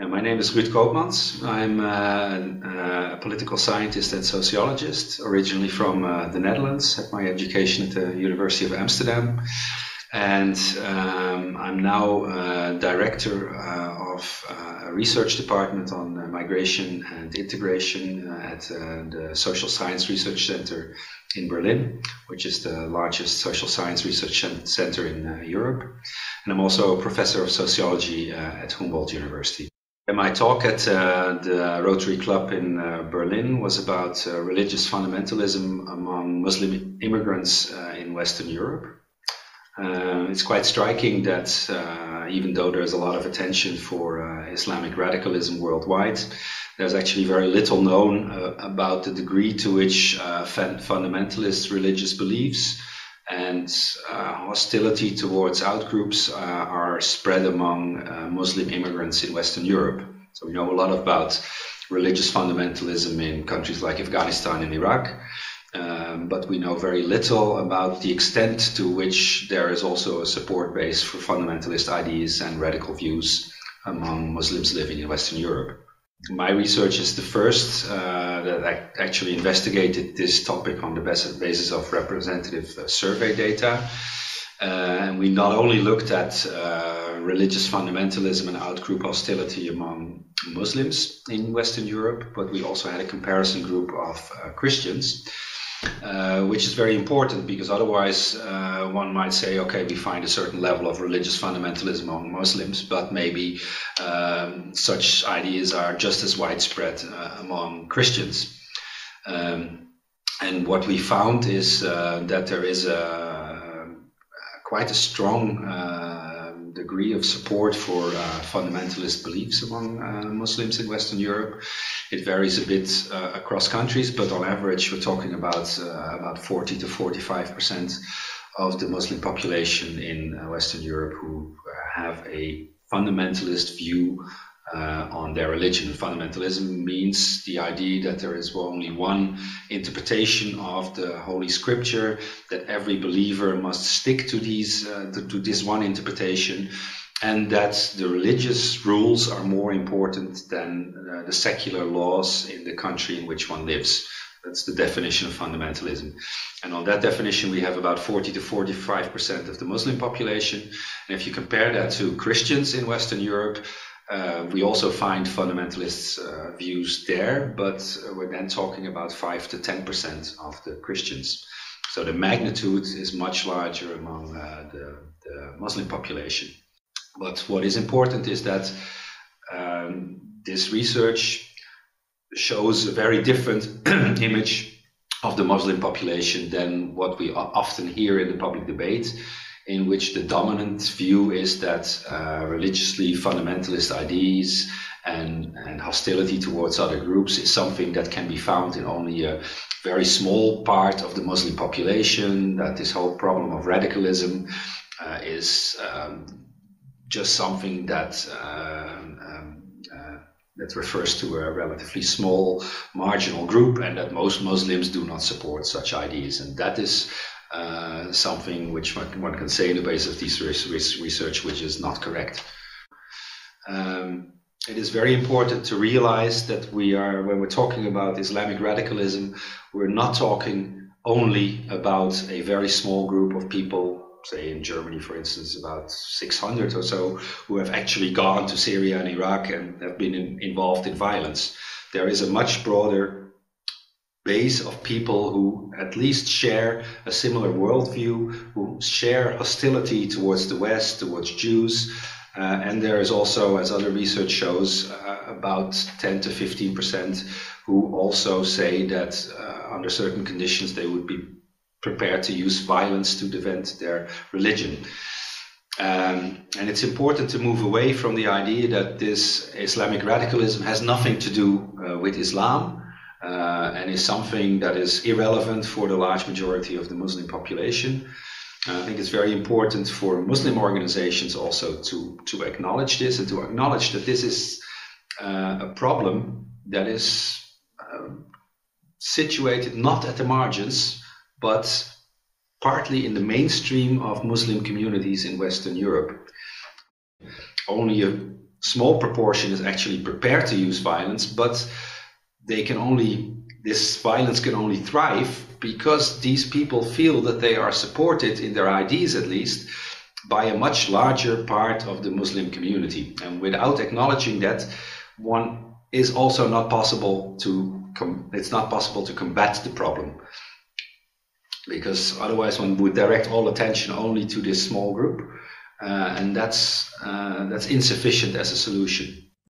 My name is Ruud Koopmans. I'm a political scientist and sociologist, originally from the Netherlands. Had my education at the University of Amsterdam, and I'm now director of a research department on migration and integration at the Social Science Research Center in Berlin, which is the largest social science research center in Europe. And I'm also a professor of sociology at Humboldt University. And my talk at the Rotary Club in Berlin was about religious fundamentalism among Muslim immigrants in Western Europe. It's quite striking that even though there's a lot of attention for Islamic radicalism worldwide, there's actually very little known about the degree to which fundamentalist religious beliefs and hostility towards outgroups are spread among Muslim immigrants in Western Europe. So we know a lot about religious fundamentalism in countries like Afghanistan and Iraq, but we know very little about the extent to which there is also a support base for fundamentalist ideas and radical views among Muslims living in Western Europe. My research is the first that actually investigated this topic on the basis of representative survey data. And we not only looked at religious fundamentalism and outgroup hostility among Muslims in Western Europe, but we also had a comparison group of Christians, which is very important because otherwise one might say, okay, we find a certain level of religious fundamentalism among Muslims, but maybe such ideas are just as widespread among Christians. And what we found is that there is quite a strong degree of support for fundamentalist beliefs among Muslims in Western Europe. It varies a bit across countries, but on average we're talking about 40 to 45% of the Muslim population in Western Europe who have a fundamentalist view on their religion. Fundamentalism means the idea that there is only one interpretation of the Holy Scripture, that every believer must stick to this one interpretation, and that the religious rules are more important than the secular laws in the country in which one lives. That's the definition of fundamentalism. And on that definition, we have about 40 to 45% of the Muslim population. And if you compare that to Christians in Western Europe, we also find fundamentalists' views there, but we're then talking about 5 to 10% of the Christians. So the magnitude is much larger among the Muslim population. But what is important is that this research shows a very different image of the Muslim population than what we often hear in the public debate, in which the dominant view is that religiously fundamentalist ideas and hostility towards other groups is something that can be found in only a very small part of the Muslim population, that this whole problem of radicalism is just something that refers to a relatively small marginal group, and that most Muslims do not support such ideas. And that is something which one can say in the base of this research, which is not correct. It is very important to realize that when we're talking about Islamic radicalism, we're not talking only about a very small group of people, say in Germany, for instance, about 600 or so, who have actually gone to Syria and Iraq and have been involved in violence. There is a much broader base of people who at least share a similar worldview, who share hostility towards the West, towards Jews. And there is also, as other research shows, about 10 to 15% who also say that under certain conditions they would be prepared to use violence to defend their religion. And it's important to move away from the idea that this Islamic radicalism has nothing to do with Islam, and is something that is irrelevant for the large majority of the Muslim population. I think it's very important for Muslim organizations also to acknowledge this, and to acknowledge that this is a problem that is situated not at the margins, but partly in the mainstream of Muslim communities in Western Europe. Only a small proportion is actually prepared to use violence, but this violence can only thrive because these people feel that they are supported, in their ideas at least, by a much larger part of the Muslim community. And without acknowledging that, it's not possible to combat the problem, because otherwise one would direct all attention only to this small group, and that's insufficient as a solution.